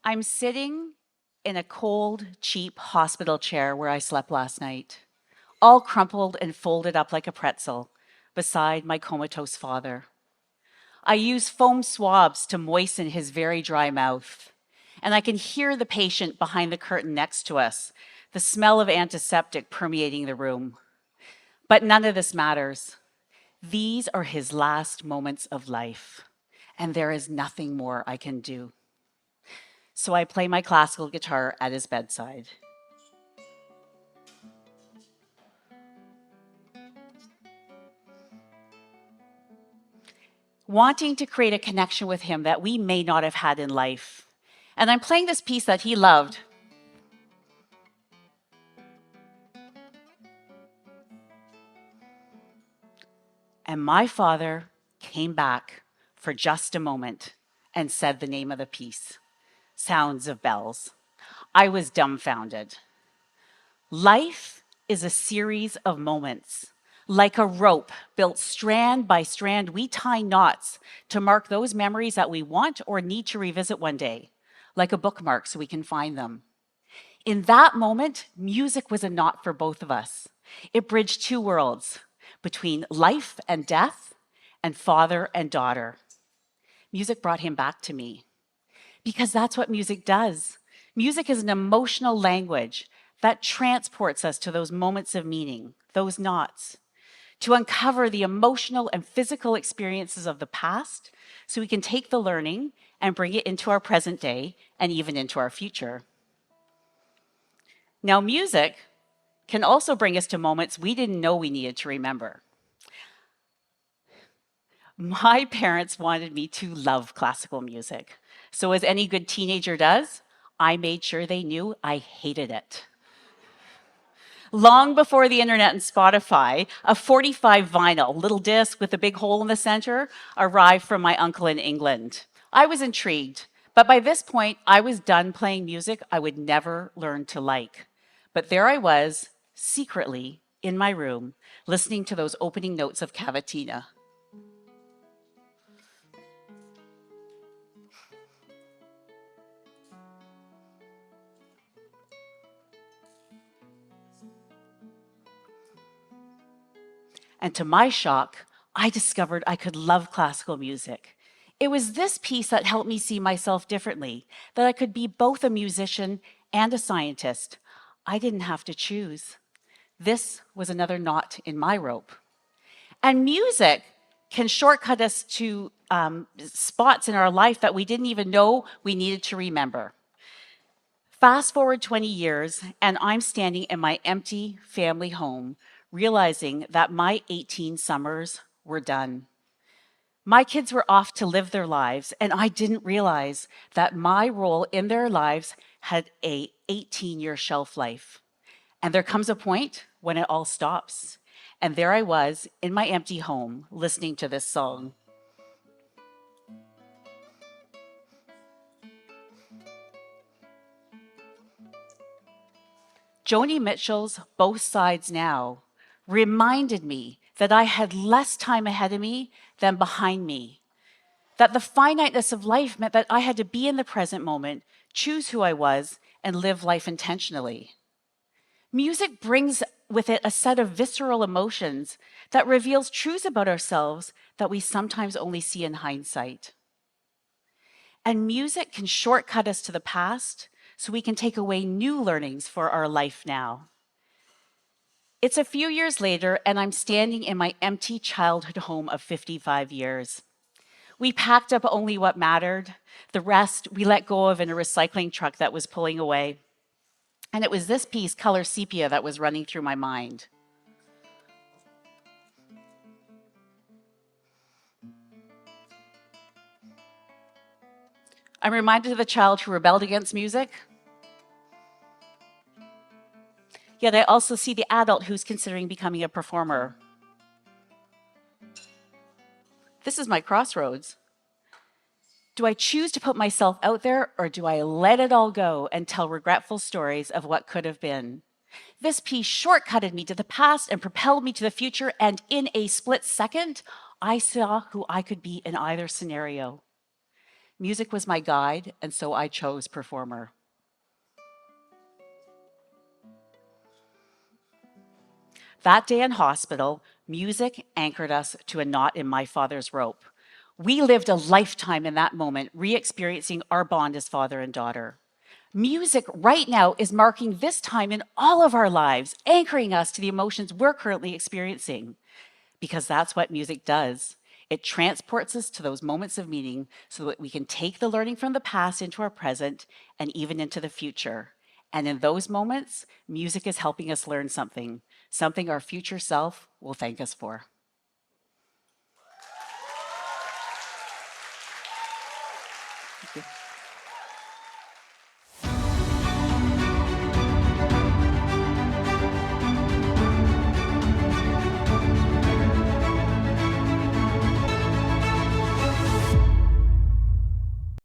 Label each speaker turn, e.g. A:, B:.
A: I'm sitting in a cold, cheap hospital chair where I slept last night, all crumpled and folded up like a pretzel, beside my comatose father. I use foam swabs to moisten his very dry mouth, and I can hear the patient behind the curtain next to us, the smell of antiseptic permeating the room. But none of this matters. These are his last moments of life, and there is nothing more I can do. So I play my classical guitar at his bedside. Wanting to create a connection with him that we may not have had in life. And I'm playing this piece that he loved. And my father came back for just a moment and said the name of the piece, Sounds of Bells. I was dumbfounded. Life is a series of moments. Like a rope built strand by strand, we tie knots to mark those memories that we want or need to revisit one day, like a bookmark so we can find them. In that moment, music was a knot for both of us. It bridged two worlds, between life and death and father and daughter. Music brought him back to me because that's what music does. Music is an emotional language that transports us to those moments of meaning, those knots, to uncover the emotional and physical experiences of the past so we can take the learning and bring it into our present day and even into our future. Now, music can also bring us to moments we didn't know we needed to remember. My parents wanted me to love classical music. So as any good teenager does, I made sure they knew I hated it. Long before the internet and Spotify, a 45 vinyl, little disc with a big hole in the center, arrived from my uncle in England. I was intrigued, but by this point, I was done playing music I would never learn to like. But there I was, secretly, in my room, listening to those opening notes of Cavatina. And to my shock, I discovered I could love classical music. It was this piece that helped me see myself differently, that I could be both a musician and a scientist. I didn't have to choose. This was another knot in my rope. And music can shortcut us to spots in our life that we didn't even know we needed to remember. Fast forward 20 years, and I'm standing in my empty family home, realizing that my 18 summers were done. My kids were off to live their lives, and I didn't realize that my role in their lives had a 18-year shelf life. And there comes a point when it all stops. And there I was in my empty home listening to this song. Joni Mitchell's Both Sides Now reminded me that I had less time ahead of me than behind me, that the finiteness of life meant that I had to be in the present moment, choose who I was, and live life intentionally. Music brings with it a set of visceral emotions that reveals truths about ourselves that we sometimes only see in hindsight. And music can shortcut us to the past so we can take away new learnings for our life now. It's a few years later, and I'm standing in my empty childhood home of 55 years. We packed up only what mattered. The rest we let go of in a recycling truck that was pulling away. And it was this piece, Color Sepia, that was running through my mind. I'm reminded of the child who rebelled against music. Yet I also see the adult who's considering becoming a performer. This is my crossroads. Do I choose to put myself out there, or do I let it all go and tell regretful stories of what could have been? This piece shortcutted me to the past and propelled me to the future, and in a split second, I saw who I could be in either scenario. Music was my guide, and so I chose performer. That day in hospital, music anchored us to a knot in my father's rope. We lived a lifetime in that moment, re experiencing our bond as father and daughter. Music right now is marking this time in all of our lives, anchoring us to the emotions we're currently experiencing. Because that's what music does. It transports us to those moments of meaning so that we can take the learning from the past into our present and even into the future. And in those moments, music is helping us learn something, something our future self will thank us for. Thank you.